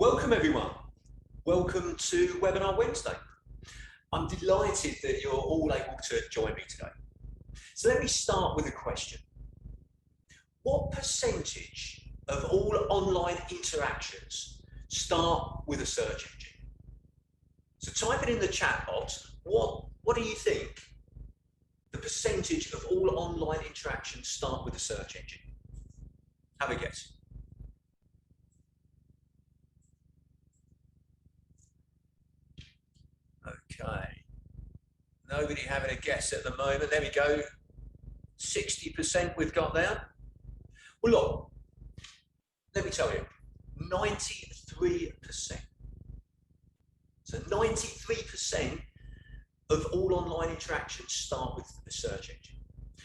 Welcome everyone. Welcome to Webinar Wednesday. I'm delighted that you're all able to join me today. So let me start with a question. What percentage of all online interactions start with a search engine? So type it in the chat box. What do you think the percentage of all online interactions start with a search engine? Have a guess. Okay, nobody having a guess at the moment. There we go, 60% we've got there. Well, look, let me tell you, 93%. So 93% of all online interactions start with the search engine.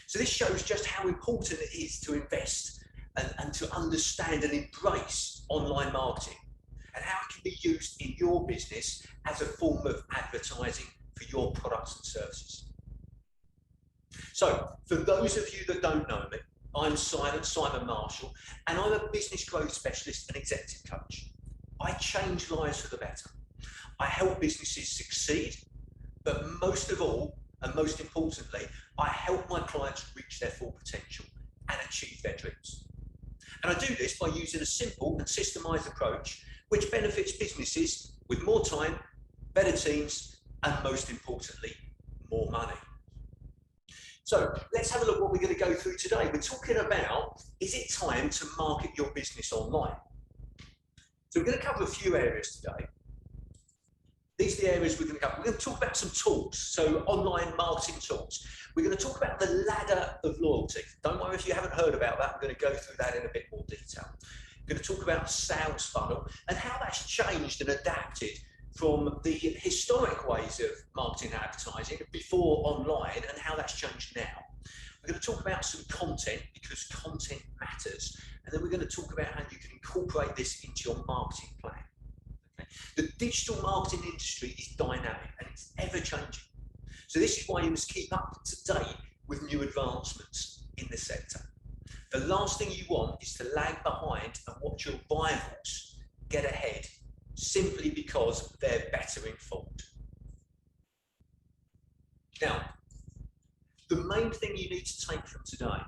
So this shows just how important it is to invest and to understand and embrace online marketing, and how it can be used in your business as a form of advertising for your products and services. So for those of you that don't know me, I'm Simon Marshall, and I'm a business growth specialist and executive coach. I change lives for the better. I help businesses succeed, but most of all, and most importantly, I help my clients reach their full potential and achieve their dreams. And I do this by using a simple and systemized approach which benefits businesses with more time, better teams, and most importantly, more money. So let's have a look at what we're going to go through today. We're talking about, is it time to market your business online? So we're going to cover a few areas today. These are the areas we're going to cover. We're going to talk about some tools, so online marketing tools. We're going to talk about the ladder of loyalty. Don't worry if you haven't heard about that. I'm going to go through that in a bit more detail. We're going to talk about sales funnel and how that's changed and adapted from the historic ways of marketing and advertising before online and how that's changed now. We're going to talk about some content because content matters. And then we're going to talk about how you can incorporate this into your marketing plan. The digital marketing industry is dynamic and it's ever changing. So this is why you must keep up to date with new advancements in the sector. The last thing you want is to lag behind and watch your rivals get ahead simply because they're better informed. Now, the main thing you need to take from today,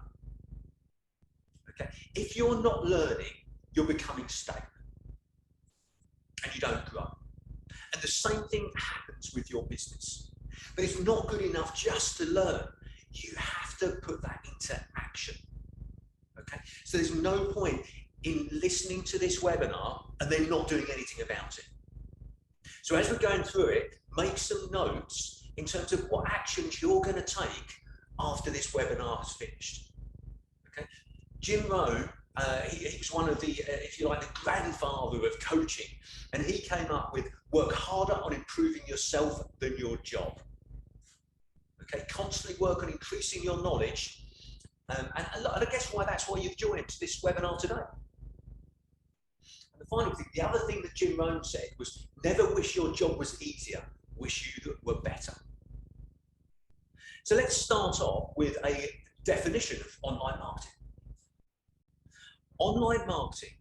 okay, if you're not learning, you're becoming stagnant and you don't grow. And the same thing happens with your business. But it's not good enough just to learn. You have to put that into action. Okay? So there's no point in listening to this webinar and then not doing anything about it. So as we're going through it, make some notes in terms of what actions you're going to take after this webinar has finished. Okay? Jim Rohn, he was one of the, if you like, the grandfather of coaching, and he came up with work harder on improving yourself than your job. Okay, constantly work on increasing your knowledge, and I guess that's why you've joined this webinar today. And the final thing, the other thing that Jim Rohn said was, never wish your job was easier, wish you were better. So let's start off with a definition of online marketing. Online marketing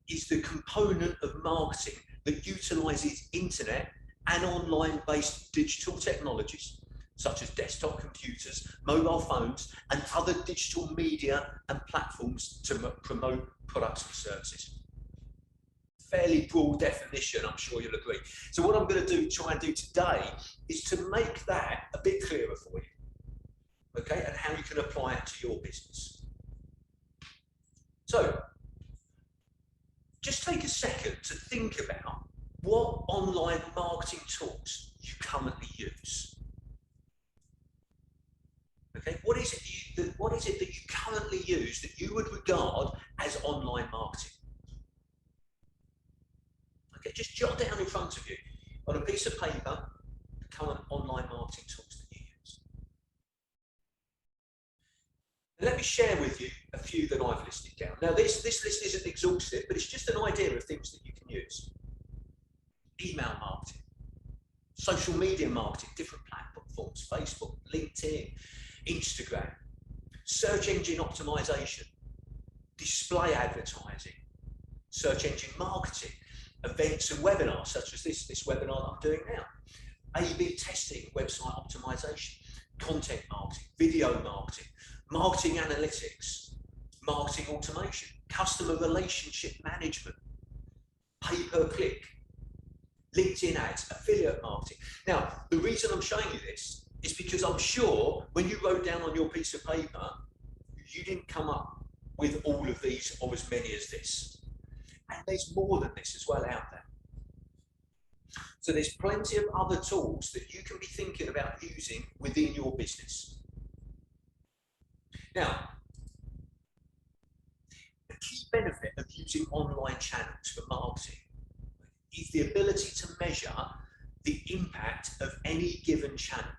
is the component of marketing that utilizes internet and online-based digital technologies, such as desktop computers, mobile phones, and other digital media and platforms to promote products and services. Fairly broad definition, I'm sure you'll agree. So what I'm going to try and do today is to make that a bit clearer for you, okay, and how you can apply it to your business. So just take a second to think about what online marketing tools you currently use. Okay, what is it that you currently use that you would regard as online marketing? Okay, just jot down in front of you on a piece of paper the current online marketing tools that you use. And let me share with you a few that I've listed down. Now this list isn't exhaustive, but it's just an idea of things that you can use. Email marketing, social media marketing, different platforms, Facebook, LinkedIn, Instagram, search engine optimization, display advertising, search engine marketing, events and webinars such as this webinar that I'm doing now, A/B testing, website optimization, content marketing, video marketing, marketing analytics, marketing automation, customer relationship management, pay-per-click, LinkedIn ads, affiliate marketing. Now, the reason I'm showing you this is because I'm sure when you wrote down on your piece of paper, you didn't come up with all of these or as many as this. And there's more than this as well out there. So there's plenty of other tools that you can be thinking about using within your business. Now, the key benefit of using online channels for marketing is the ability to measure the impact of any given channel,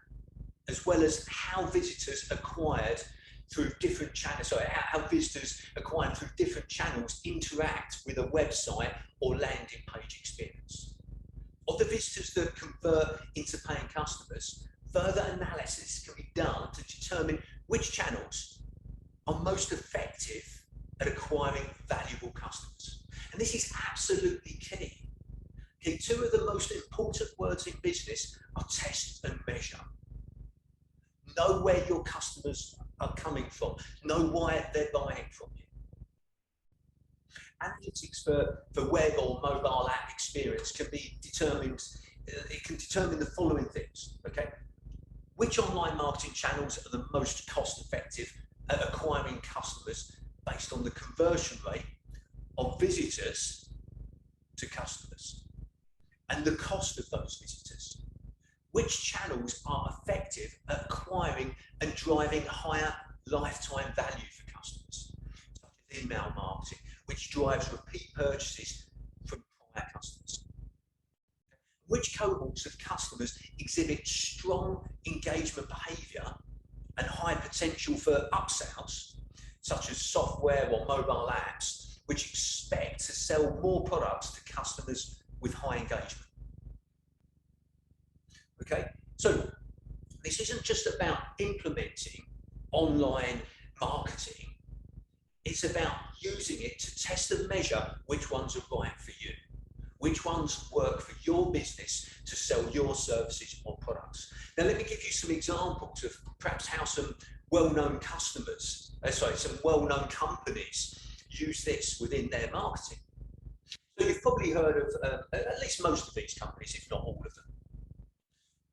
as well as how visitors acquired through different channels, how visitors acquired through different channels interact with a website or landing page experience. Of the visitors that convert into paying customers, further analysis can be done to determine which channels are most effective at acquiring valuable customers. And this is absolutely key. Okay, two of the most important words in business are test and measure. Know where your customers are coming from. Know why they're buying from you. Analytics for web or mobile app experience can be determined, it can determine the following things, okay? Which online marketing channels are the most cost effective at acquiring customers based on the conversion rate of visitors to customers and the cost of those visitors? Which channels are effective at acquiring and driving higher lifetime value for customers, such as email marketing, which drives repeat purchases from prior customers? Which cohorts of customers exhibit strong engagement behaviour and high potential for upsells, such as software or mobile apps, which expect to sell more products to customers with high engagement? Okay, so this isn't just about implementing online marketing, it's about using it to test and measure which ones are right for you, which ones work for your business to sell your services or products. Now, let me give you some examples of perhaps how some well-known customers, some well-known companies use this within their marketing. So you've probably heard of at least most of these companies, if not all of them.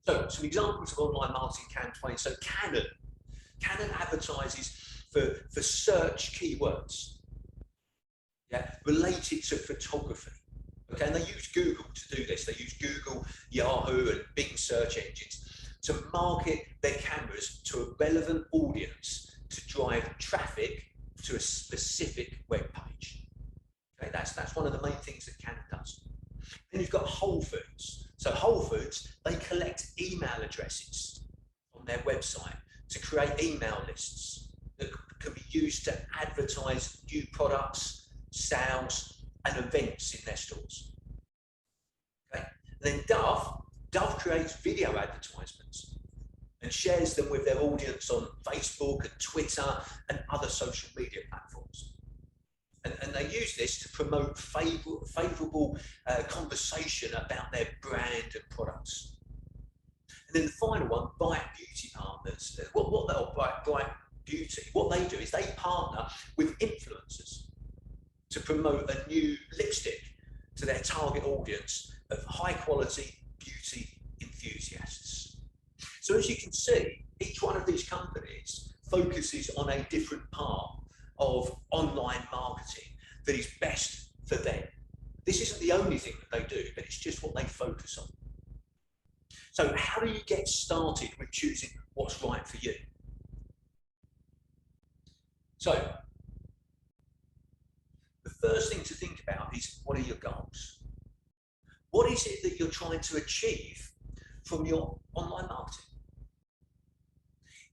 So some examples of online marketing campaigns. So Canon advertises for search keywords, yeah, related to photography. Okay, and they use Google to do this. They use Google, Yahoo, and Bing search engines to market their cameras to a relevant audience to drive traffic to a specific web page. Okay, that's one of the main things that Canon does. Then you've got Whole Foods. So Whole Foods, they collect email addresses on their website to create email lists that can be used to advertise new products, sales, and events in their stores. Okay? And then Dove creates video advertisements and shares them with their audience on Facebook and Twitter and other social media platforms. And they use this to promote favourable conversation about their brand and products. And then the final one, Bright Beauty Partners. Bright Beauty, what they do is they partner with influencers to promote a new lipstick to their target audience of high quality beauty enthusiasts. So as you can see, each one of these companies focuses on a different part of online marketing that is best for them. This isn't the only thing that they do, but it's just what they focus on. So how do you get started with choosing what's right for you? So the first thing to think about is, what are your goals? What is it that you're trying to achieve from your online marketing?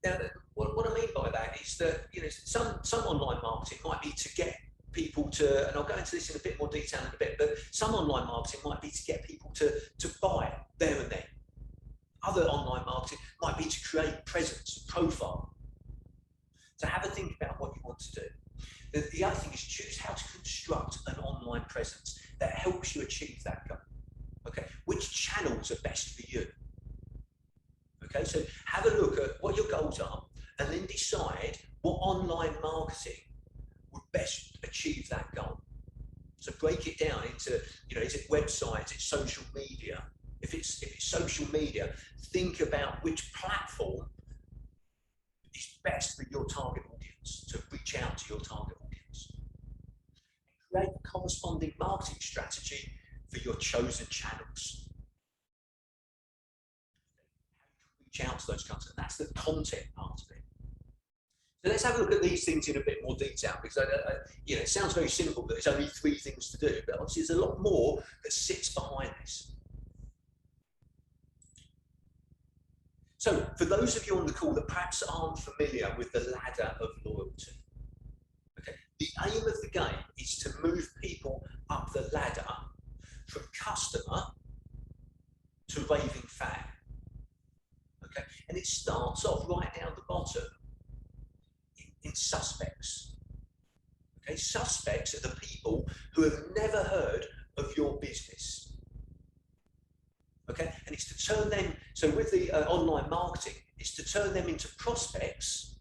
Now, what I mean by that is that, you know, some online marketing might be to get people to, and I'll go into this in a bit more detail in a bit, but some online marketing might be to get people to buy there and then. Other online marketing might be to create presence, profile. So have a think about what you want to do. The other thing is choose how to construct an online online presence that helps you achieve that goal. Okay, which channels are best for you? Okay, so have a look at what your goals are and then decide what online marketing would best achieve that goal. So break it down into, is it websites, it's social media? If it's social media, think about which platform is best for your target audience, to reach out to your target audience. And create a corresponding marketing strategy for your chosen channels. Reach out to those customers. That's the content part of it. So let's have a look at these things in a bit more detail, because it sounds very simple that there's only 3 things to do, but obviously there's a lot more that sits behind this. So for those of you on the call that perhaps aren't familiar with the ladder of loyalty, okay, the aim of the game is to move people up the ladder from customer to raving fan. Okay, and it starts off right down the bottom in suspects. Okay, suspects are the people who have never heard of your business. Okay, and it's to turn them, so with the online marketing, it's to turn them into prospects,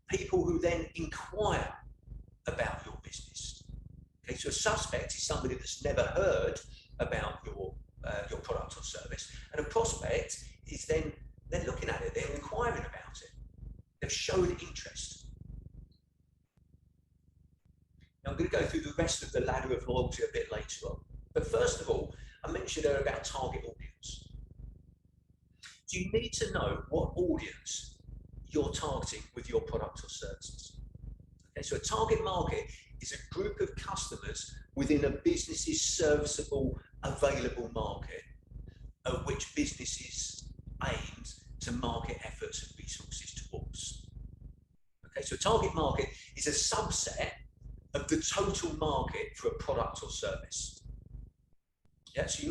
people who then inquire about your business. Okay, so a suspect is somebody that's never heard about your product or service, and a prospect is then they're looking at it, they're inquiring about it, they've shown interest. Now I'm going to go through the rest of the ladder of loyalty a bit later on, but first of all, I mentioned earlier about target audience. So you need to know what audience you're targeting with your product or services. Okay, so a target market is a group of customers within a business's serviceable available market at which businesses aim to market efforts and resources towards. Okay, so a target market is a subset of the total market for a product or service. Yeah, so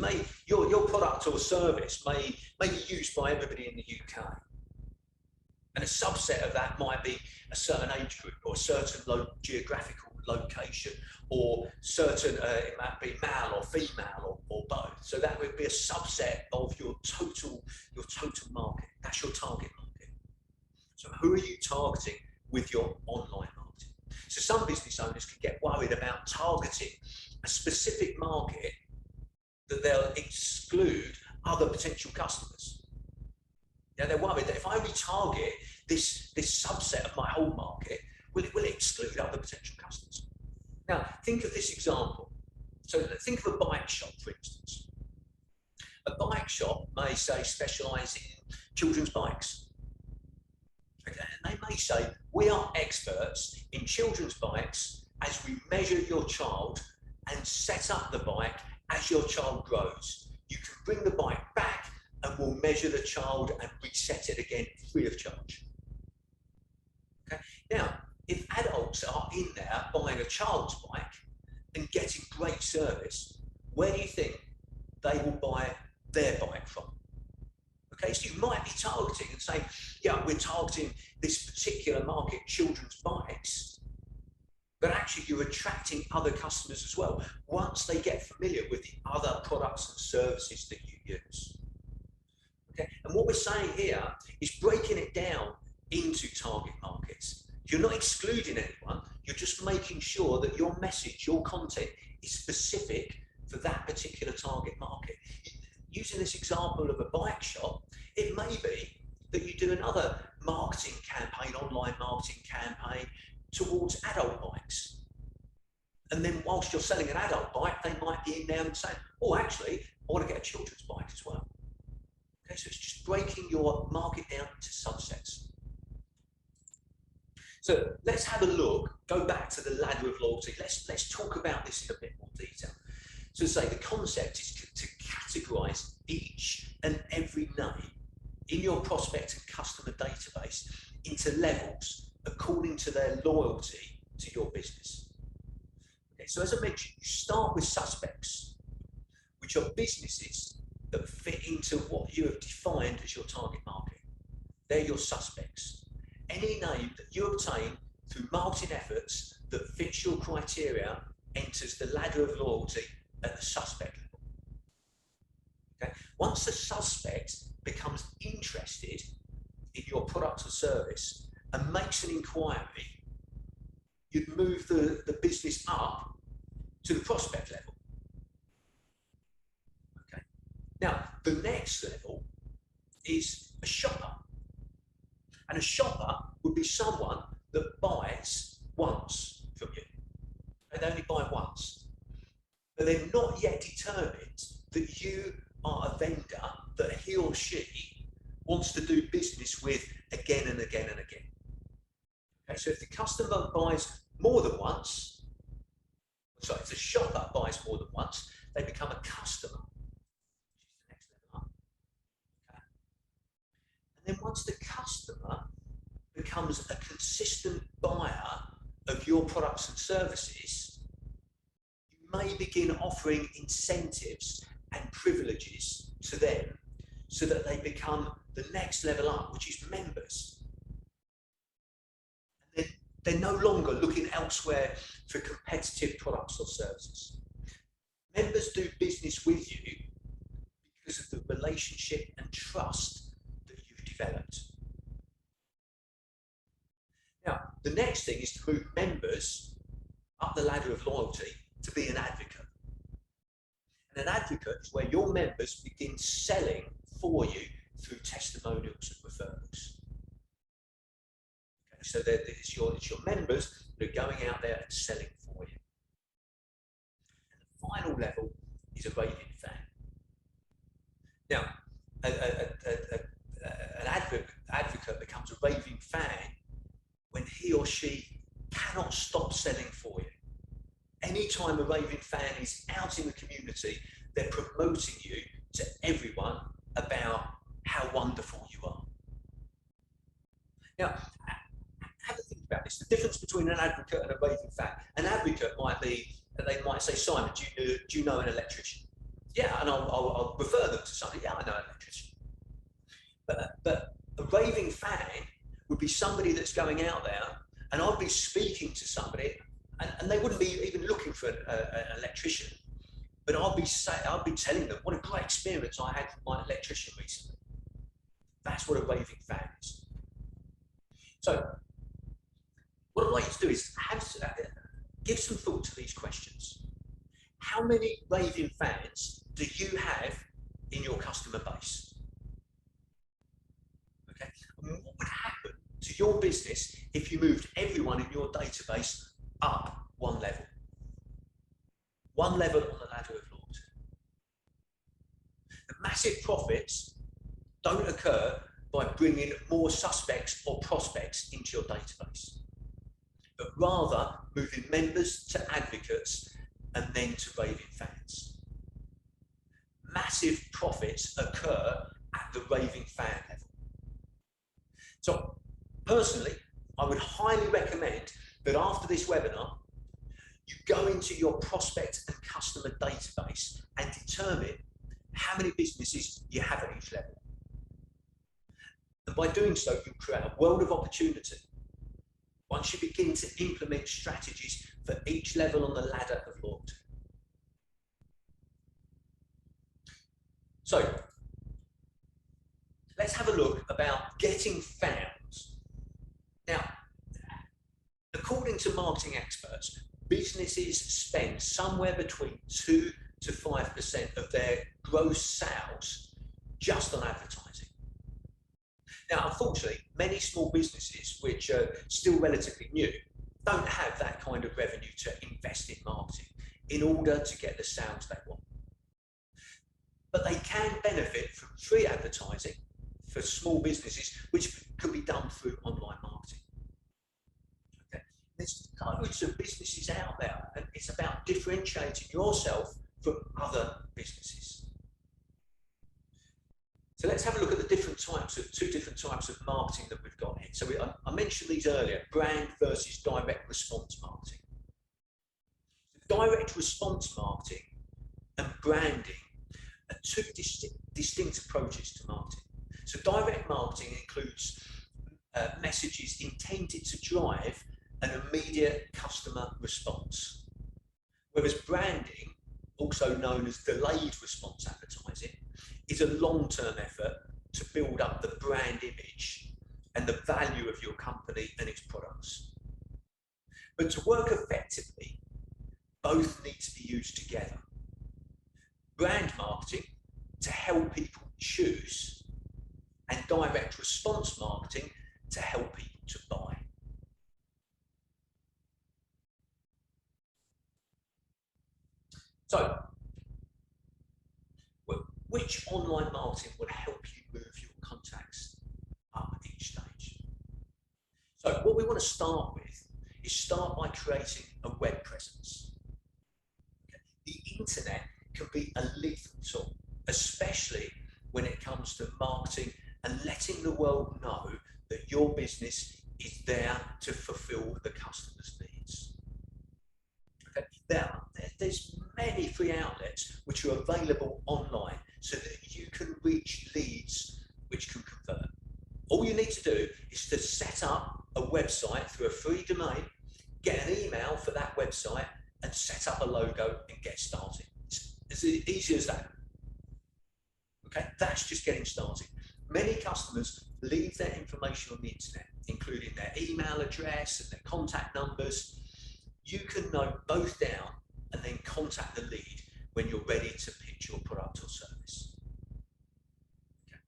your product or service may be used by everybody in the UK, and a subset of that might be a certain age group or a certain geographical location, or certain it might be male or female or both. So that would be a subset of your total market. That's your target market. So who are you targeting with your online marketing? So some business owners can get worried about targeting a specific market that they'll exclude other potential customers. Yeah, they're worried that if I only target this subset of my whole market, will it exclude other potential customers? Now, think of this example. So think of a bike shop, for instance. A bike shop may say specialise in children's bikes. Okay, and they may say, we are experts in children's bikes as we measure your child and set up the bike as your child grows. You can bring the bike back and we'll measure the child and reset it again free of charge. Okay. Now, if adults are in there buying a child's bike and getting great service, where do you think they will buy their bike from? Okay, so you might be targeting and saying, yeah, we're targeting this particular market, children's bikes, but actually you're attracting other customers as well once they get familiar with the other products and services that you use. Okay, and what we're saying here is breaking it down into target markets. You're not excluding anyone, you're just making sure that your message, your content is specific for that particular target market. Using this example of a bike shop, it may be that you do another marketing campaign, online marketing campaign towards adult bikes. And then whilst you're selling an adult bike, they might be in there and saying, oh, actually, I want to get a children's bike as well. Okay, so it's just breaking your market down into subsets. So let's have a look, go back to the ladder of loyalty. Let's talk about this in a bit more detail. So to say the concept is to categorize each and every name in your prospect and customer database into levels according to their loyalty to your business. Okay, so as I mentioned, you start with suspects, which are businesses that fit into what you have defined as your target market. They're your suspects. Any name that you obtain through marketing efforts that fits your criteria enters the ladder of loyalty at the suspect level. Okay? Once the suspect becomes interested in your product or service and makes an inquiry, you'd move the business up to the prospect level. Okay. Now, the next level is a shopper. And a shopper would be someone that buys once from you. They only buy once. But they've not yet determined that you are a vendor that he or she wants to do business with again and again and again. Okay, so if the customer buys more than once, sorry, if the shopper buys more than once, they become a customer, which is the next level up. Okay. And then once the customer becomes a consistent buyer of your products and services, you may begin offering incentives and privileges to them so that they become the next level up, which is members. And then they're no longer looking elsewhere for competitive products or services. Members do business with you because of the relationship and trust that you've developed. Now, the next thing is to move members up the ladder of loyalty to be an advocate. And an advocate is where your members begin selling for you through testimonials and referrals. Okay, so it's your members that are going out there and selling for you. And the final level is a raving fan. Now, an advocate becomes a raving fan when he or she cannot stop selling for you. Anytime a raving fan is out in the community, they're promoting you to everyone about how wonderful you are. Now, have a think about this. The difference between an advocate and a raving fan. An advocate might be, they might say, Simon, do you know an electrician? Yeah, and I'll refer them to somebody. Yeah, I know an electrician. But a raving fan would be somebody that's going out there, and I'd be speaking to somebody, and they wouldn't be even looking for an electrician, but I'd be telling them what a great experience I had with my electrician recently. That's what a raving fan is. So, what I'd like you to do is give some thought to these questions. How many raving fans do you have in your customer base? Okay, and what would happen to your business if you moved everyone in your database up one level? One level on the ladder of loyalty. The massive profits don't occur by bringing more suspects or prospects into your database, but rather moving members to advocates and then to raving fans. Massive profits occur at the raving fan level. So personally, I would highly recommend that after this webinar, you go into your prospect and customer database and determine how many businesses you have at each level. And by doing so, you create a world of opportunity. Once you begin to implement strategies for each level on the ladder of loyalty. So, let's have a look about getting found. Now, according to marketing experts, businesses spend somewhere between 2 to 5% of their gross sales just on advertising. Now, unfortunately, many small businesses, which are still relatively new, don't have that kind of revenue to invest in marketing in order to get the sales they want. But they can benefit from free advertising for small businesses, which could be done through online marketing. Okay. There's loads of businesses out there, and it's about differentiating yourself from other businesses. So let's have a look at the two different types of marketing that we've got here. So I mentioned these earlier, brand versus direct response marketing. Direct response marketing and branding are two distinct approaches to marketing. So direct marketing includes messages intended to drive an immediate customer response. Whereas branding, also known as delayed response advertising, is a long-term effort to build up the brand image and the value of your company and its products. But to work effectively, both need to be used together. Brand marketing to help people choose, and direct response marketing to help people to buy. So, which online marketing will help you move your contacts up each stage? So what we want to start with is start by creating a web presence. Okay. The internet can be a lethal tool, especially when it comes to marketing and letting the world know that your business is there to fulfill the customer's needs. Okay. There's many free outlets which are available online so that you can reach leads which can convert. All you need to do is to set up a website through a free domain, get an email for that website, and set up a logo and get started. It's as easy as that. Okay, that's just getting started. Many customers leave their information on the internet, including their email address and their contact numbers. You can note both down and then contact the lead when you're ready to pitch your product or service. Okay.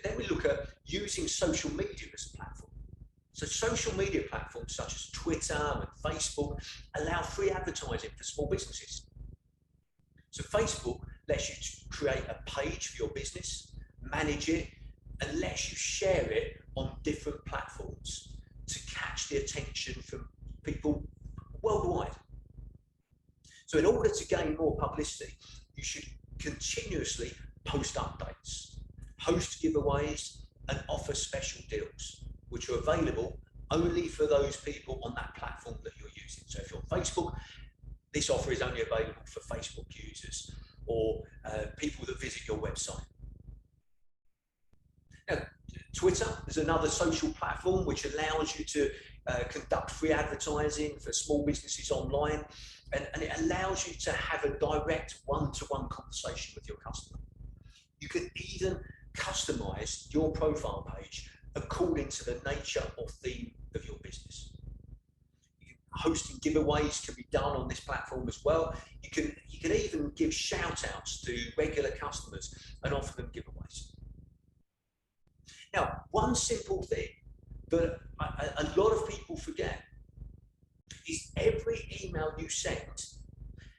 Then we look at using social media as a platform. So social media platforms such as Twitter and Facebook allow free advertising for small businesses. So Facebook lets you create a page for your business, manage it, and lets you share it on different platforms to catch the attention from people worldwide. So in order to gain more publicity, you should continuously post updates, host giveaways, and offer special deals, which are available only for those people on that platform that you're using. So if you're on Facebook, this offer is only available for Facebook users or people that visit your website. Now, Twitter is another social platform which allows you to conduct free advertising for small businesses online, and it allows you to have a direct one-to-one conversation with your customer. You can even customize your profile page according to the nature or theme of your business. Hosting giveaways can be done on this platform as well. You can even give shout outs to regular customers and offer them giveaways. Now, one simple thing that a lot of people forget is every email you send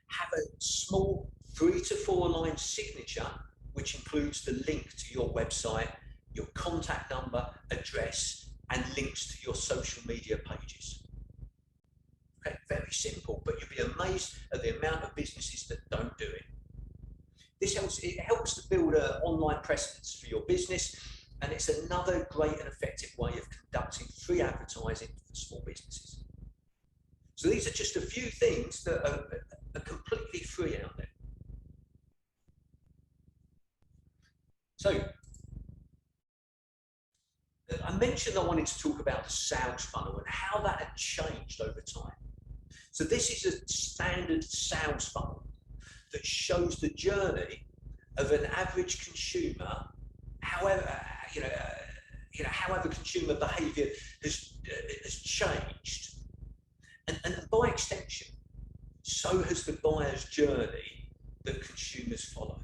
have a small 3 to 4 line signature which includes the link to your website, your contact number, address, and links to your social media pages. Okay, very simple, but you'll be amazed at the amount of businesses that don't do it. It helps to build an online presence for your business, and it's another great and effective way of conducting free advertising for small businesses. So these are just a few things that are completely free out there. So I mentioned I wanted to talk about the sales funnel and how that had changed over time. So this is a standard sales funnel that shows the journey of an average consumer, however consumer behaviour has changed, and by extension, so has the buyer's journey that consumers follow.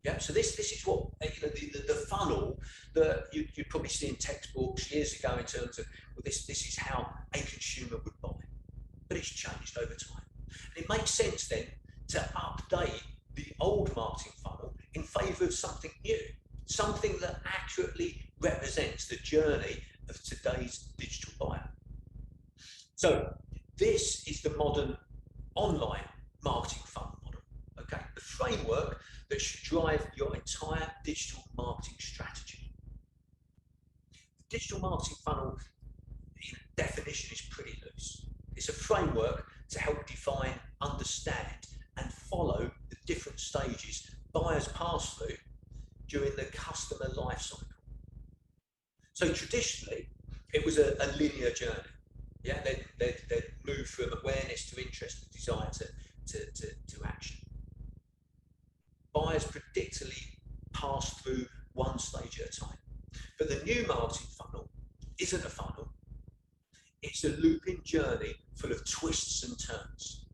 Yeah, so this is what the funnel that you'd probably see in textbooks years ago in terms of, well, this is how a consumer would buy, but it's changed over time. And it makes sense then to update the old marketing funnel in favour of something new, something that accurately represents the journey of today's digital buyer. So this is the modern online marketing funnel model, okay? The framework that should drive your entire digital marketing strategy. The digital marketing funnel, in definition, is pretty loose. It's a framework to help define, understand, and follow the different stages buyers pass through during the customer life cycle. So traditionally, it was a linear journey. Yeah, they'd move move from awareness to interest to desire to action. Buyers predictably pass through one stage at a time. But the new marketing funnel isn't a funnel. It's a looping journey full of twists and turns.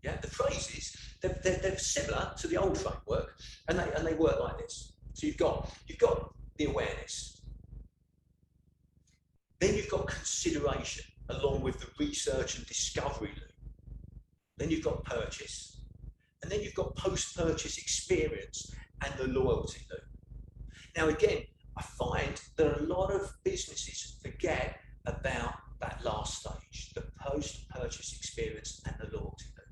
Yeah, the phrases, they're similar to the old framework, and they work like this. So you've got the awareness. Then you've got consideration, along with the research and discovery loop. Then you've got purchase. And then you've got post-purchase experience and the loyalty loop. Now again, I find that a lot of businesses forget about that last stage, the post-purchase experience and the loyalty loop.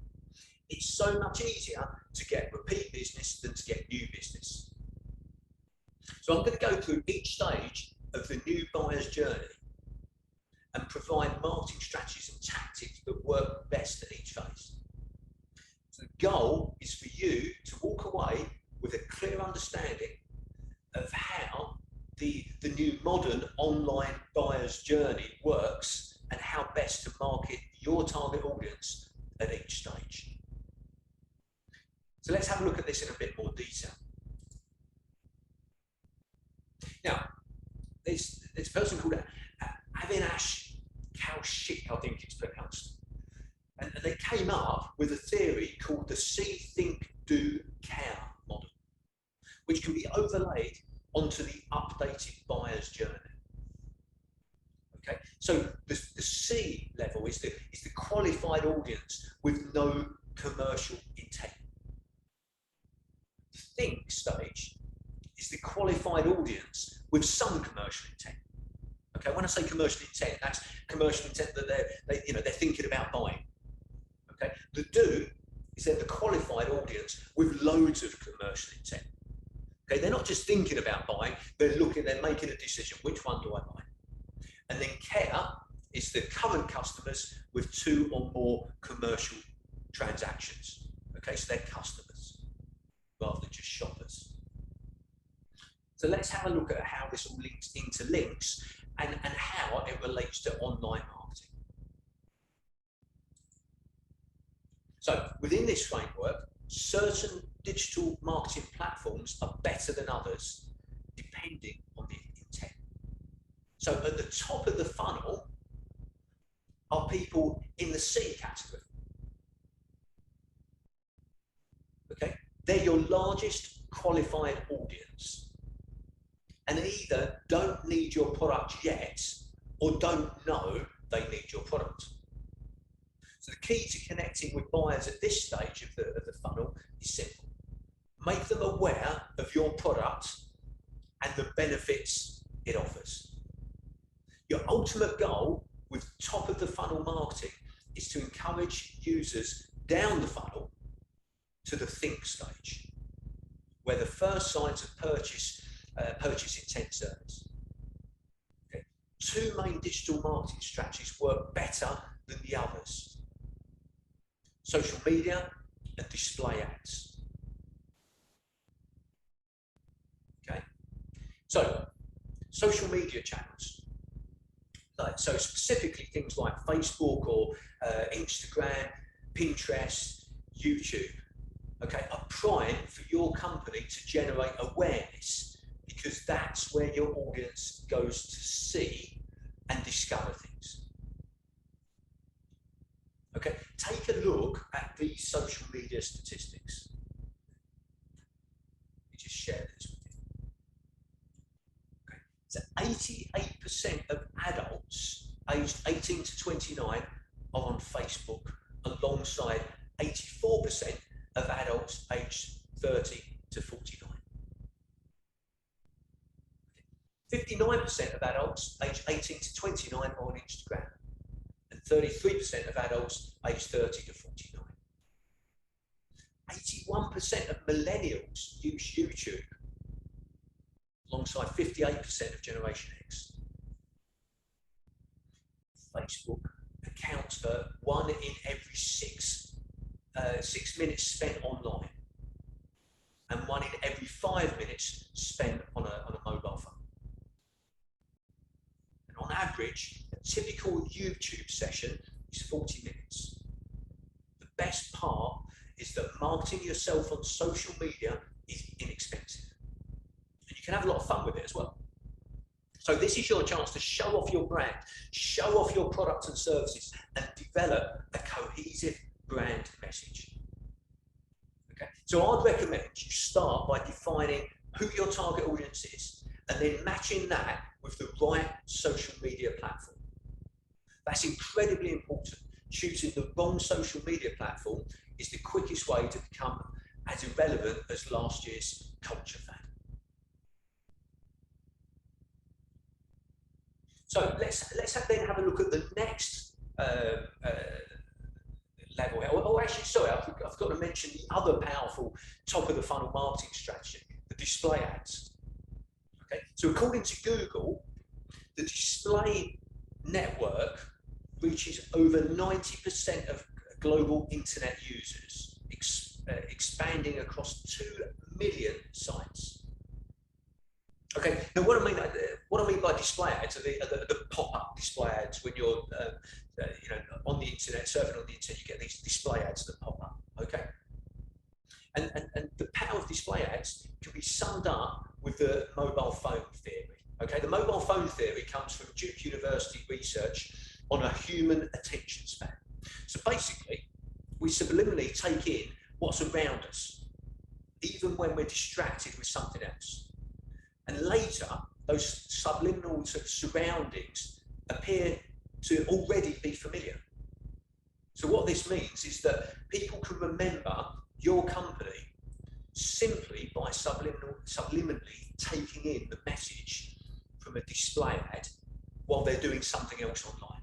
It's so much easier to get repeat business than to get new business. So I'm going to go through each stage of the new buyer's journey and provide marketing strategies and tactics that work best at each phase. So the goal is for you to walk away with a clear understanding of how the new modern online buyer's journey works and how best to market your target audience at each stage. So let's have a look at this in a bit more detail. Now, there's a person called Avinash Kaushik, I think it's pronounced. And they came up with a theory called the See, Think, Do, Care model, which can be overlaid onto the updated buyer's journey. Okay, so the C level is the qualified audience with no commercial intent. The Think stage is the qualified audience with some commercial intent. Okay, when I say commercial intent, that's commercial intent that they're thinking about buying. Okay, the Do is they're the qualified audience with loads of commercial intent. Okay, they're not just thinking about buying, they're making a decision, which one do I buy? And then Care is the current customers with 2 or more commercial transactions. Okay, so they're customers rather than just shoppers. So let's have a look at how this all interlinks and how it relates to online marketing. So within this framework, certain digital marketing platforms are better than others, depending on the intent. So at the top of the funnel are people in the C category. Okay, they're your largest qualified audience, and either don't need your product yet or don't know they need your product. So the key to connecting with buyers at this stage of the funnel is simple. Make them aware of your product and the benefits it offers. Your ultimate goal with top of the funnel marketing is to encourage users down the funnel to the Think stage, where the first signs of purchase intent surface. Okay. 2 main digital marketing strategies work better than the others: social media and display ads. Okay, so social media channels, so specifically things like Facebook or Instagram, Pinterest, YouTube, okay, are prime for your company to generate awareness, because that's where your audience goes to see and discover things. Okay, take a look at these social media statistics. Let me just share this with you. Okay, so 88% of adults aged 18 to 29 are on Facebook, alongside 84% of adults aged 30 to 49. 59% of adults aged 18 to 29 are on Instagram, and 33% of adults aged 30 to 49. 81% of millennials use YouTube, alongside 58% of Generation X. Facebook accounts for 1 in every 6 minutes spent online, and 1 in every 5 minutes spent on a mobile phone. And on average, typical YouTube session is 40 minutes. The best part is that marketing yourself on social media is inexpensive. And you can have a lot of fun with it as well. So this is your chance to show off your brand, show off your products and services, and develop a cohesive brand message. Okay? So I'd recommend you start by defining who your target audience is, and then matching that with the right social media platform. That's incredibly important. Choosing the wrong social media platform is the quickest way to become as irrelevant as last year's culture fad. So let's then have a look at the next level. Oh, actually, sorry, I forgot to mention the other powerful top of the funnel marketing strategy, the display ads. Okay, so according to Google, the display network reaches over 90% of global internet users, expanding across 2 million sites. Okay, now what I mean by display ads are the pop-up display ads. When you're on the internet, surfing on the internet, you get these display ads that pop up. Okay, and the power of display ads can be summed up with the mobile phone theory. Okay, the mobile phone theory comes from Duke University research on a human attention span. So basically, we subliminally take in what's around us, even when we're distracted with something else. And later, those subliminal surroundings appear to already be familiar. So what this means is that people can remember your company simply by subliminally taking in the message from a display ad while they're doing something else online.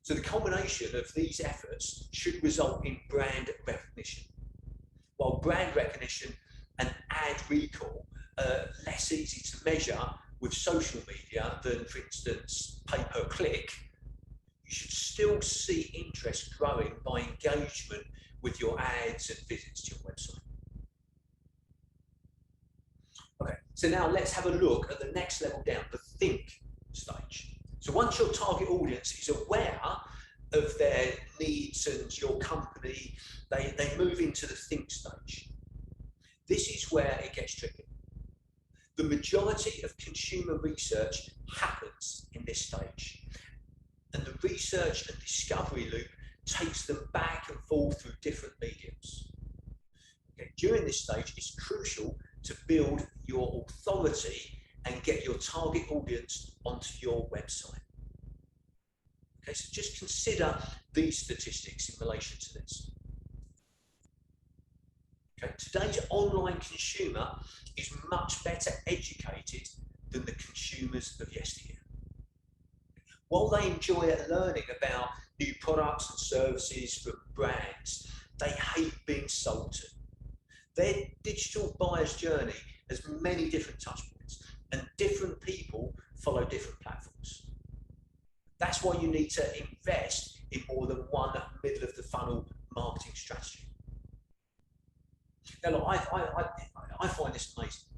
So the combination of these efforts should result in brand recognition. While brand recognition and ad recall are less easy to measure with social media than, for instance, pay-per-click, you should still see interest growing by engagement with your ads and visits to your website. Okay, so now let's have a look at the next level down, the think stage. So once your target audience is aware of their needs and your company, they move into the think stage. This is where it gets tricky. The majority of consumer research happens in this stage, and the research and discovery loop takes them back and forth through different mediums. Okay, during this stage, it's crucial to build your authority and get your target audience onto your website. Okay, so just consider these statistics in relation to this. Okay, today's online consumer is much better educated than the consumers of yesteryear. While they enjoy learning about new products and services from brands, they hate being sold to. Their digital buyer's journey has many different touch points, and different people follow different platforms. That's why you need to invest in more than one middle of the funnel marketing strategy. Now, look, I find this amazing.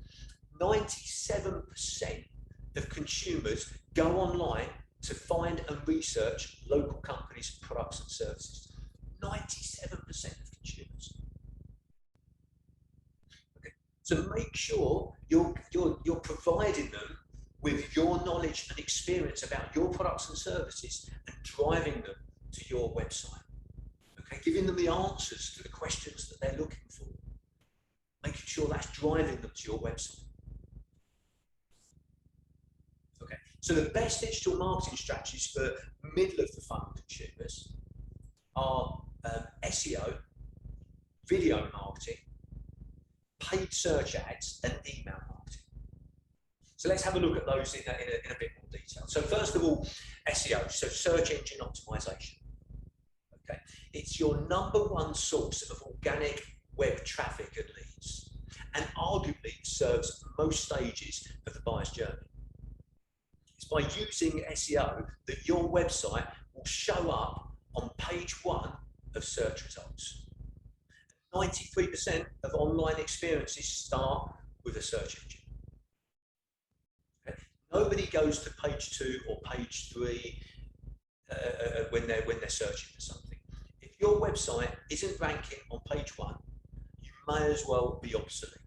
97% of consumers go online to find and research local companies' products and services. 97% of consumers. Okay. So make sure you're providing them with your knowledge and experience about your products and services and driving them to your website. Okay, giving them the answers to the questions that they're looking for. Making sure that's driving them to your website. Okay, so the best digital marketing strategies for middle of the funnel consumers are SEO, video marketing, paid search ads, and email marketing. So let's have a look at those in a bit more detail. So first of all, SEO, so search engine optimization. Okay, it's your #1 source of organic web traffic and leads, and arguably serves most stages of the buyer's journey. It's by using SEO that your website will show up on page 1 of search results. 93% of online experiences start with a search engine. Okay? Nobody goes to page 2 or page 3 when they're searching for something. If your website isn't ranking on page 1, you may as well be obsolete.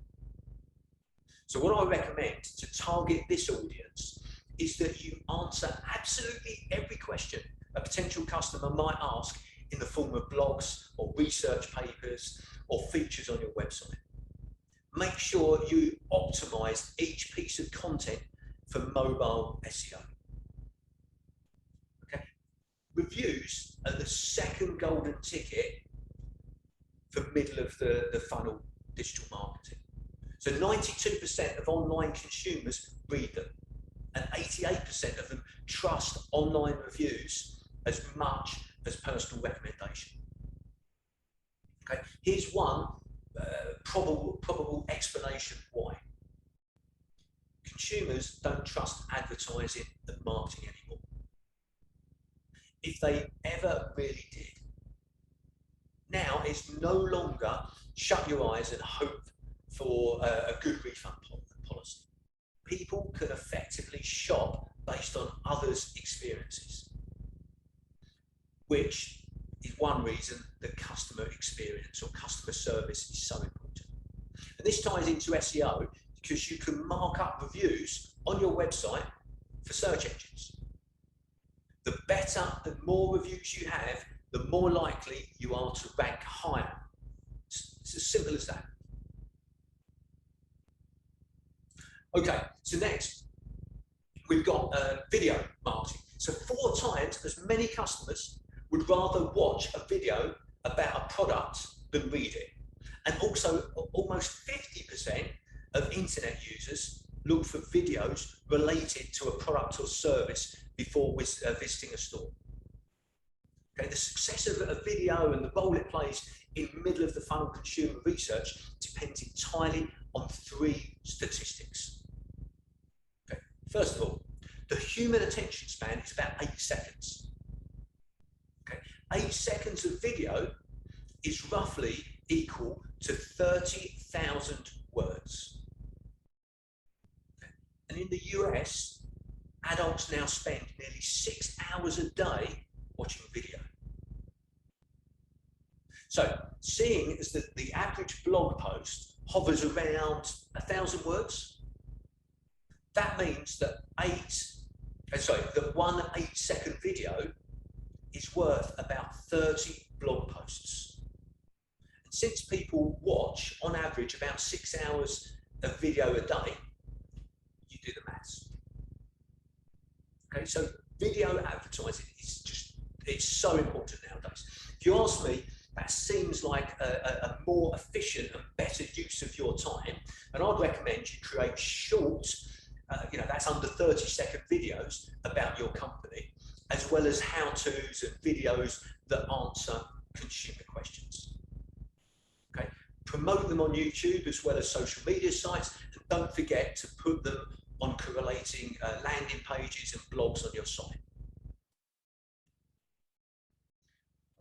So what I recommend to target this audience is that you answer absolutely every question a potential customer might ask in the form of blogs or research papers or features on your website. Make sure you optimize each piece of content for mobile SEO. Okay. Reviews are the second golden ticket for middle of the funnel digital marketing. So 92% of online consumers read them, and 88% of them trust online reviews as much as personal recommendation. Okay, here's one probable explanation why. Consumers don't trust advertising and marketing anymore. If they ever really did. Now it's no longer shut your eyes and hope for a good refund policy. People can effectively shop based on others' experiences, which is one reason that customer experience or customer service is so important. And this ties into SEO because you can mark up reviews on your website for search engines. The better, the more reviews you have, the more likely you are to rank higher. It's as simple as that. Okay, so next we've got video marketing. So 4 times as many customers would rather watch a video about a product than read it. And also almost 50% of internet users look for videos related to a product or service before visiting a store. Okay, the success of a video and the role it plays in middle of the funnel consumer research depends entirely on 3 statistics. Okay, first of all, the human attention span is about 8 seconds. Okay, 8 seconds of video is roughly equal to 30,000 words. Okay. And in the US, adults now spend nearly 6 hours a day watching video. So, seeing as that the average blog post hovers around 1,000 words, that means that one 8-second video is worth about 30 blog posts. And since people watch on average about 6 hours of video a day, you do the maths. Okay, so video advertising is it's so important nowadays. If you ask me, that seems like a more efficient and better use of your time, and I'd recommend you create short, that's under 30-second videos about your company, as well as how-tos and videos that answer consumer questions. Okay, promote them on YouTube as well as social media sites, and don't forget to put them on correlating landing pages and blogs on your site.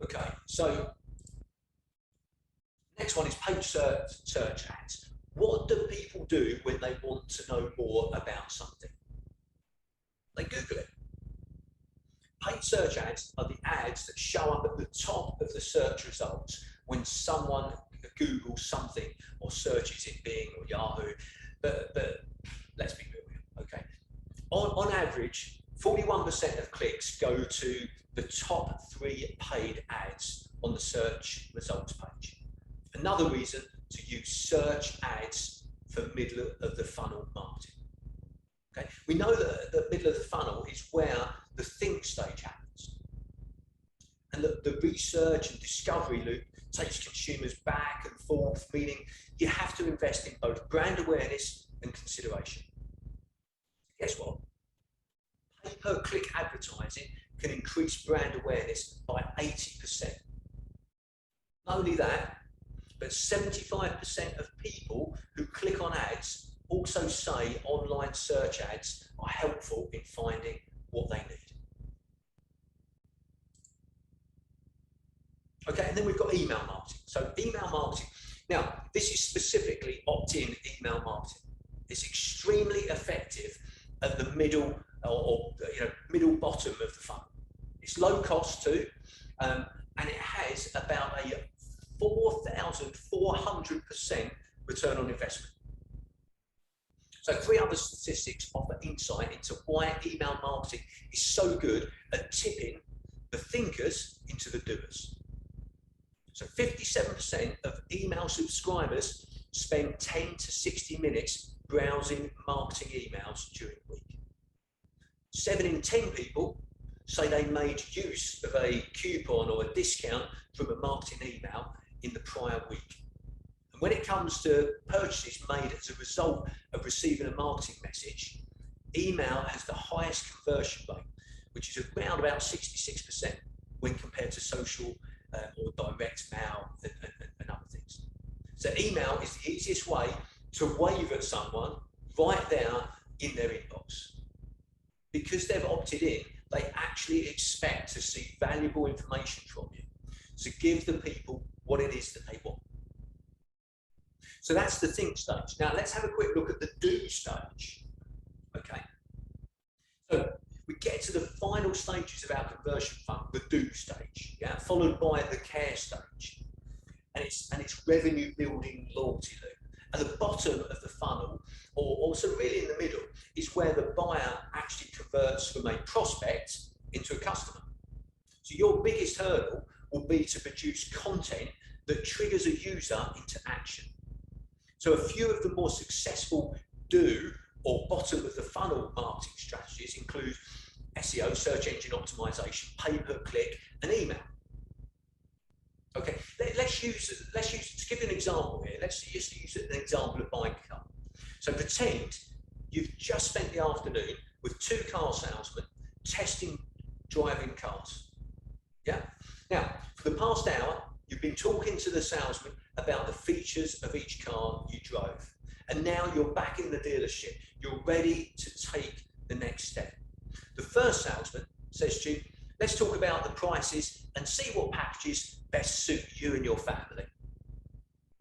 Okay, so next one is paid search ads. What do people do when they want to know more about something? They Google it. Paid search ads are the ads that show up at the top of the search results when someone Googles something or searches in Bing or Yahoo. But let's be real here, okay? On average, 41% of clicks go to the top 3 paid ads on the search results page. Another reason to use search ads for middle of the funnel marketing. Okay, we know that the middle of the funnel is where the think stage happens, and the research and discovery loop takes consumers back and forth, meaning you have to invest in both brand awareness and consideration. Guess what? Pay-per-click advertising can increase brand awareness by 80%. Not only that, but 75% of people who click on ads also say online search ads are helpful in finding what they need. Okay, and then we've got email marketing. So email marketing, now this is specifically opt-in email marketing. It's extremely effective at the middle or middle bottom of the funnel. It's low cost too, and it has about a 4,400% return on investment. So 3 other statistics offer insight into why email marketing is so good at tipping the thinkers into the doers. So 57% of email subscribers spend 10 to 60 minutes browsing marketing emails during the week. 7 in 10 people say they made use of a coupon or a discount from a marketing email in the prior week. And when it comes to purchases made as a result of receiving a marketing message, email has the highest conversion rate, which is around about 66% when compared to social or direct mail and other things. So email is the easiest way to wave at someone right there in their inbox. Because they've opted in, they actually expect to see valuable information from you. So give the people what it is that they want. So that's the think stage. Now let's have a quick look at the do stage. Okay. So we get to the final stages of our conversion funnel, the do stage, yeah, followed by the care stage, and it's revenue building loyalty loop. At the bottom of the funnel, or also really in the middle, is where the buyer actually converts from a prospect into a customer. So your biggest hurdle will be to produce content that triggers a user into action. So a few of the more successful do or bottom of the funnel marketing strategies include SEO, search engine optimization, pay-per-click, and email. Okay, let's use to give you an example here. Let's just use an example of buying a car. So pretend you've just spent the afternoon with 2 car salesmen testing driving cars. Yeah. Now, for the past hour, you've been talking to the salesman about the features of each car you drove, and now you're back in the dealership. You're ready to take the next step. The first salesman says to you, let's talk about the prices and see what packages best suit you and your family.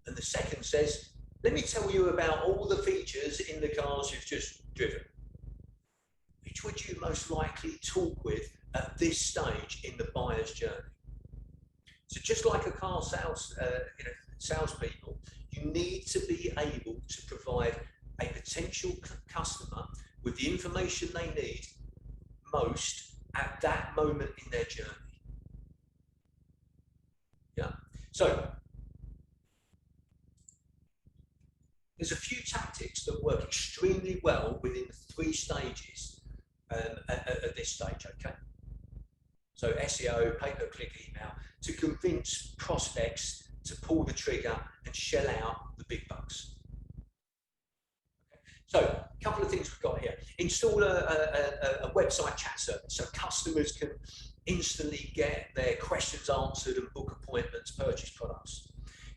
And the second says, let me tell you about all the features in the cars you've just driven. Which would you most likely talk with at this stage in the buyer's journey? So just like a car salespeople, you need to be able to provide a potential customer with the information they need most at that moment in their journey. Yeah. So there's a few tactics that work extremely well within the 3 stages at this stage. Okay. So SEO, pay-per-click, email, to convince prospects to pull the trigger and shell out the big bucks. Okay. So a couple of things we've got here. Install a website chat service so customers can instantly get their questions answered and book appointments, purchase products.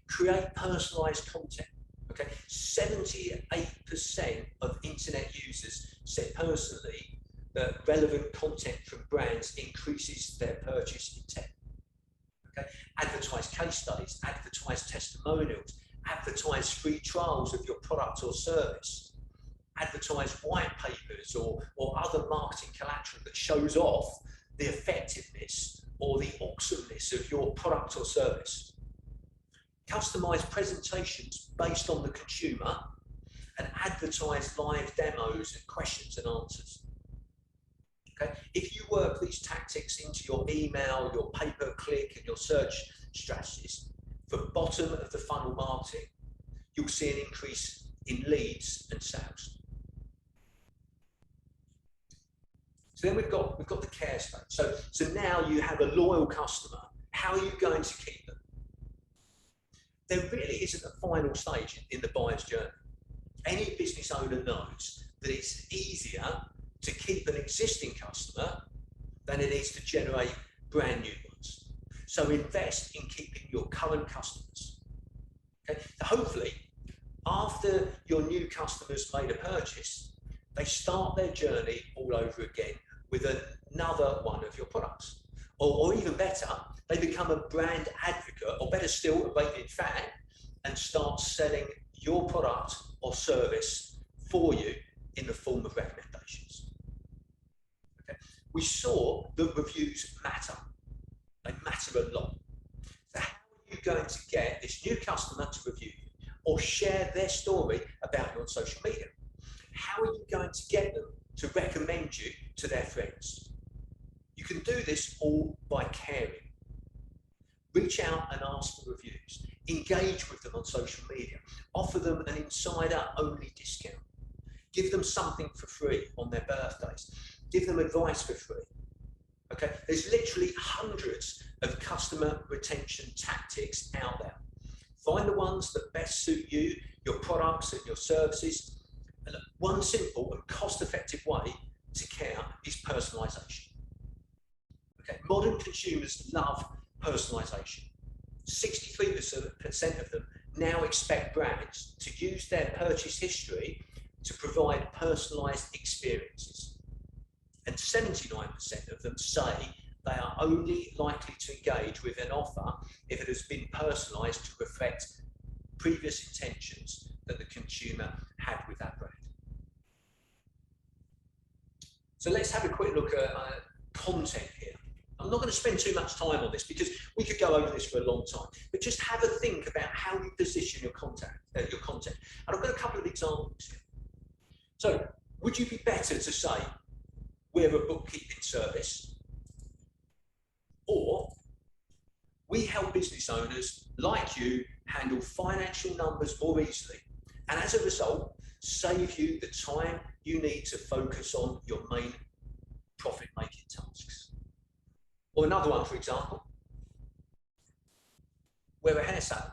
Create personalized content. Okay, 78% of internet users said personally that relevant content from brands increases their purchase intent. Okay, advertise case studies, advertise testimonials, advertise free trials of your product or service, advertise white papers or other marketing collateral that shows off the effectiveness or the awesomeness of your product or service. Customize presentations based on the consumer and advertise live demos and questions and answers. Okay. If you work these tactics into your email, your pay-per-click, and your search strategies for bottom of the funnel marketing, you'll see an increase in leads and sales. So then we've got the care stage. So now you have a loyal customer. How are you going to keep them? There really isn't a final stage in the buyer's journey. Any business owner knows that it's easier to keep an existing customer than it is to generate brand new ones. So invest in keeping your current customers. Okay? So hopefully, after your new customers made a purchase, they start their journey all over again with another one of your products. Or even better, they become a brand advocate, or better still, a raving fan, and start selling your product or service for you in the form of recommendations. we saw that reviews matter. They matter a lot. So how are you going to get this new customer to review you or share their story about you on social media? How are you going to get them to recommend you to their friends? You can do this all by caring. Reach out and ask for reviews. Engage with them on social media. Offer them an insider-only discount. Give them something for free on their birthdays. Give them advice for free. Okay, there's literally hundreds of customer retention tactics out there. Find the ones that best suit you, your products and your services. And one simple and cost-effective way to care is personalization. Okay, modern consumers love personalization. 63% of them now expect brands to use their purchase history to provide personalized experiences. And 79% of them say they are only likely to engage with an offer if it has been personalized to reflect previous intentions that the consumer had with that brand. So let's have a quick look at content here. I'm not going to spend too much time on this because we could go over this for a long time, but just have a think about how you position your content. And I've got a couple of examples here. So would you be better to say, we're a bookkeeping service, or we help business owners like you handle financial numbers more easily, and as a result, save you the time you need to focus on your main profit-making tasks. Or another one, for example, we're a hair salon.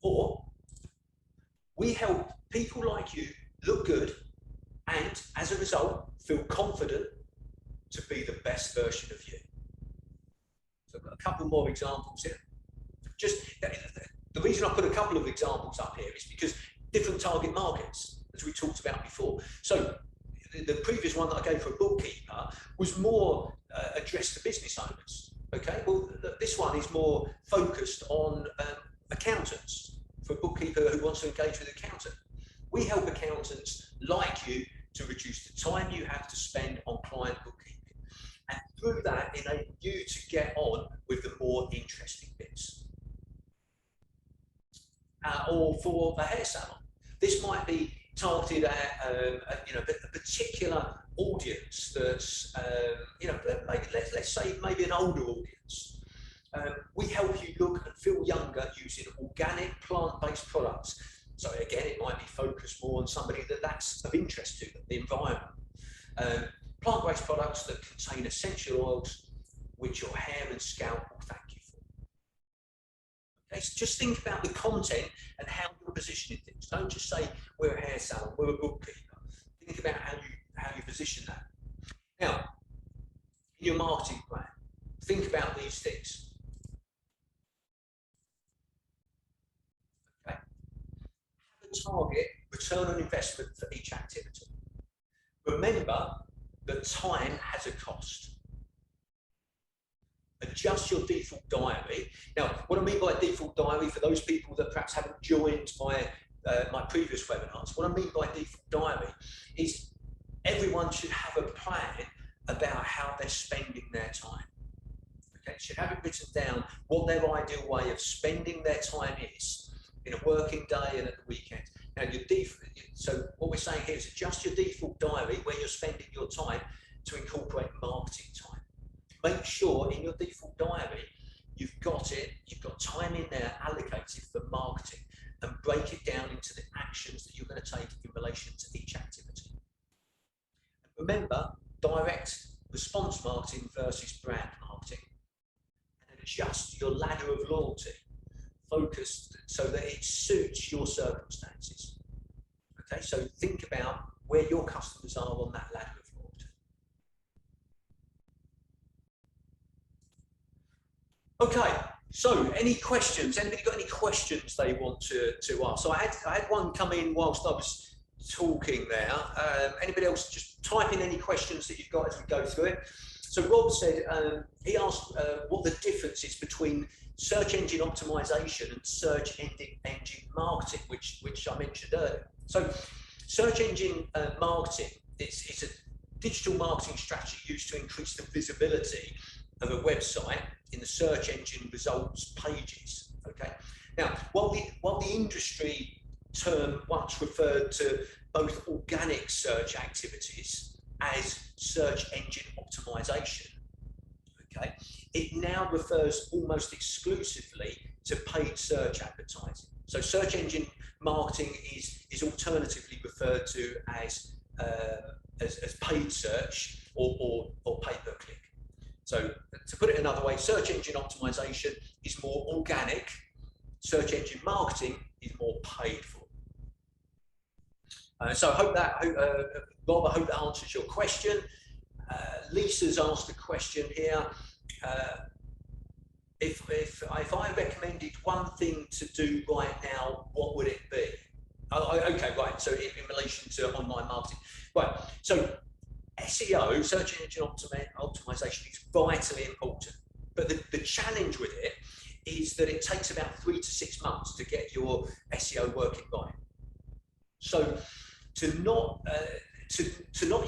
Or we help people like you look good and, as a result, feel confident to be the best version of you. So I've got a couple more examples here. Just the reason I put a couple of examples up here is because different target markets, as we talked about before. So the previous one that I gave for a bookkeeper was more addressed to business owners. Okay, well, this one is more focused on accountants, for a bookkeeper who wants to engage with an accountant. We help accountants like you to reduce the time you have to spend on client bookkeeping, and through that enable you to get on with the more interesting bits. Or for a hair salon, this might be targeted at a particular audience that's maybe let's say maybe an older audience. We help you look and feel younger using organic plant-based products. So again, it might be focused more on somebody that's of interest to them, the environment. Plant-based products that contain essential oils which your hair and scalp will thank you for. Okay, so just think about the content and how you're positioning things. Don't just say we're a hair salon, we're a bookkeeper. Think about how you position that. Now, in your marketing plan, think about these things. Okay. Have a target return on investment for each activity. Remember that time has a cost. Adjust your default diary. Now, what I mean by default diary, for those people that perhaps haven't joined my previous webinars, what I mean by default diary is everyone should have a plan about how they're spending their time. Okay, should have it written down what their ideal way of spending their time is in a working day and at the weekend. Now, so what we're saying here is adjust your default diary where you're spending your time to incorporate marketing time. Make sure in your default diary you've got time in there allocated for marketing, and break it down into the actions that you're going to take in relation to each activity. And remember, direct response marketing versus brand marketing, and adjust your ladder of loyalty, focused so that it suits your circumstances. Okay, so think about where your customers are on that ladder of loyalty. Okay, so any questions? Anybody got any questions they want to ask? So I had one come in whilst I was talking there. Anybody else just type in any questions that you've got as we go through it. So Rob said, he asked what the difference is between search engine optimization and search engine marketing, which I mentioned earlier. So search engine marketing, it's digital marketing strategy used to increase the visibility of a website in the search engine results pages. Okay. Now, while the industry term once referred to both organic search activities as search engine optimization, okay, it now refers almost exclusively to paid search advertising. So search engine marketing is alternatively referred to as paid search or pay per click. So to put it another way, search engine optimization is more organic, search engine marketing is more paid for. So I hope that, Rob, I hope that answers your question. Lisa's asked a question here. If I recommended one thing to do right now, what would it be? Okay, right. So in relation to online marketing, right. So SEO, search engine optimization, is vitally important. But the challenge with it is that it takes about 3 to 6 months to get your SEO working right. So to not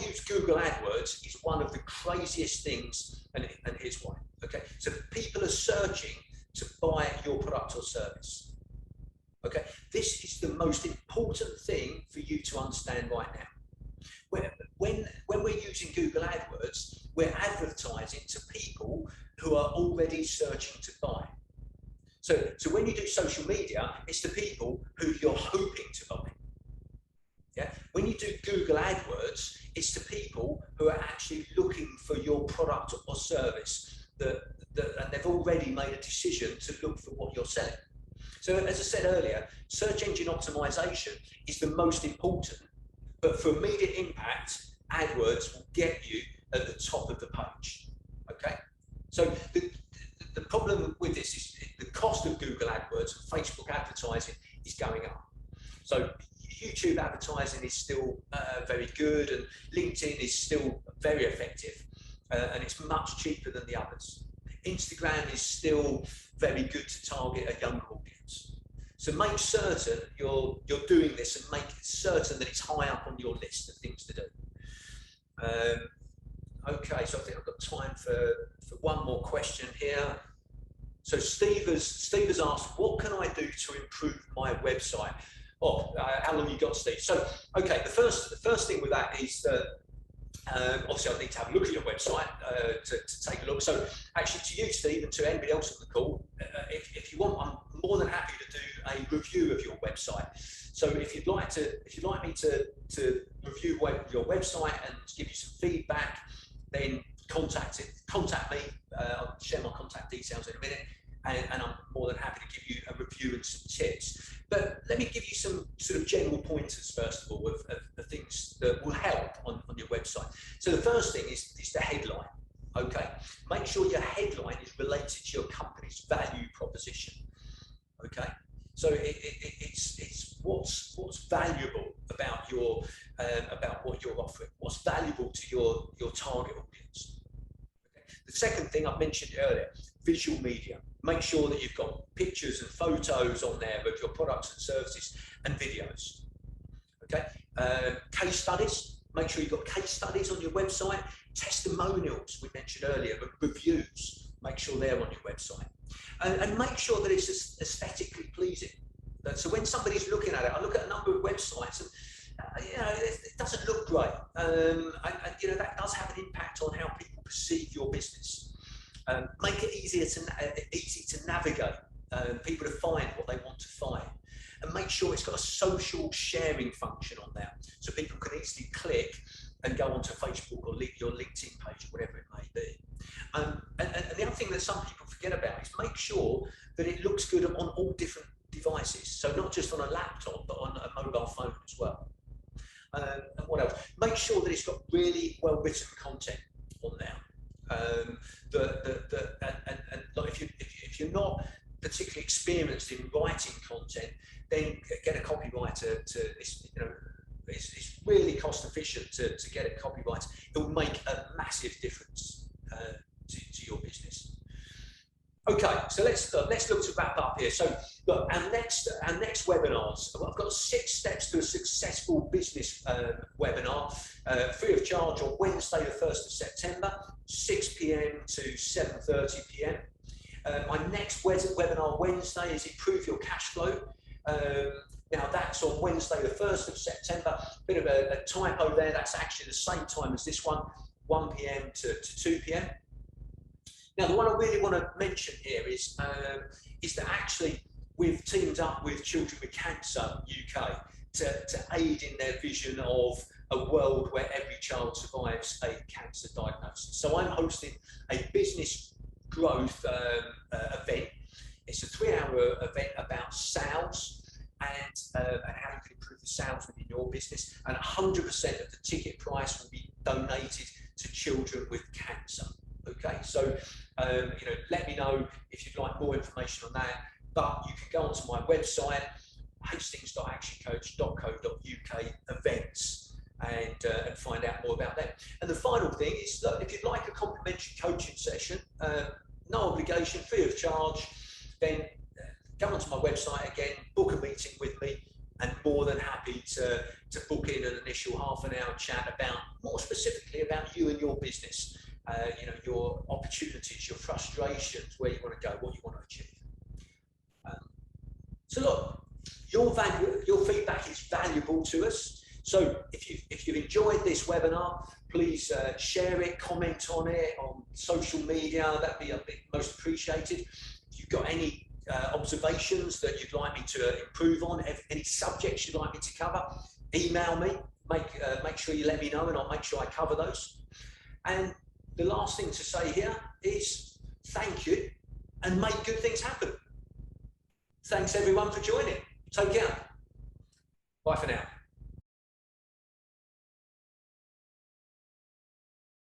use Google AdWords is one of the craziest things, and here's why. Okay, so people are searching to buy your product or service. Okay, this is the most important thing for you to understand right now. When we're using Google AdWords, we're advertising to people who are already searching to buy. So when you do social media, it's the people who you're hoping to buy. Yeah. When you do Google AdWords, it's the people who are actually looking for your product or service, and they've already made a decision to look for what you're selling. So as I said earlier, search engine optimization is the most important, but for immediate impact, AdWords will get you at the top of the page. Okay. So the problem with this is the cost of Google AdWords and Facebook advertising is going up. So YouTube advertising is still very good, and LinkedIn is still very effective, and it's much cheaper than the others. Instagram is still very good to target a younger audience. So make certain you're doing this, and make certain that it's high up on your list of things to do. Okay, so I think I've got time for one more question here. So Steve has asked, what can I do to improve my website? Oh, how long you got, Steve? So, okay, the first thing with that is that obviously I need to have a look at your website to take a look. So actually, to you, Steve, and to anybody else on the call, if you want, I'm more than happy to do a review of your website. So if you'd like me to review your website and give you some feedback, then contact me. I'll share my contact details in a minute, and I'm more than happy to give you a review and some tips. But let me give you some sort of general pointers, first of all, of the things that will help on your website. So the first thing is the headline. Okay, make sure your headline is related to your company's value proposition. Okay, so it's what's valuable about what you're offering. What's valuable to your target audience. Okay. The second thing I've mentioned earlier, visual media. Make sure that you've got pictures and photos on there of your products and services, and videos. Okay, case studies. Make sure you've got case studies on your website. Testimonials we mentioned earlier, but reviews. Make sure they're on your website, and make sure that it's aesthetically pleasing. So when somebody's looking at it, I look at a number of websites, and it doesn't look great, and that does have an impact on how people perceive your business. Make it easy to navigate, people to find what they want to find, and make sure it's got a social sharing function on there, so people can easily click and go onto Facebook or your LinkedIn page, or whatever it may be. And the other thing that some people forget about is make sure that it looks good on all different devices, so not just on a laptop, but on a mobile phone as well. And what else? Make sure that it's got really well written content on there. If you're not particularly experienced in writing content, then get a copywriter it's really cost efficient to get a copywriter. It will make a massive difference to your business. Okay, so let's look to wrap up here. So Look, our next webinars, I've got 6 steps to a successful business webinar, free of charge on Wednesday the 1st of September, 6 p.m. to 7:30 p.m. My next webinar Wednesday is Improve Your Cash Flow. Now that's on Wednesday the 1st of September. Bit of a typo there, that's actually the same time as this one, 1 p.m. to 2 p.m. Now the one I really want to mention here is that actually we've teamed up with Children with Cancer UK to aid in their vision of a world where every child survives a cancer diagnosis. So I'm hosting a business growth event. It's a 3-hour event about sales and how you can improve the sales within your business, and 100% of the ticket price will be donated to children with cancer. Okay, so let me know if you'd like more information on that, but you can go onto my website, hastings.actioncoach.co.uk events, and find out more about that. And the final thing is that if you'd like a complimentary coaching session, no obligation, free of charge, then go onto my website again, book a meeting with me, and more than happy to book in an initial half-an-hour chat about, more specifically, about you and your business. Your opportunities, your frustrations, where you want to go, what you want to achieve. So look, your feedback is valuable to us. So if you've enjoyed this webinar, please share it, comment on it on social media. That'd be most appreciated. If you've got any observations that you'd like me to improve on, any subjects you'd like me to cover, email me. Make sure you let me know, and I'll make sure I cover those. And the last thing to say here is thank you, and make good things happen. Thanks everyone for joining. Take care. Bye for now.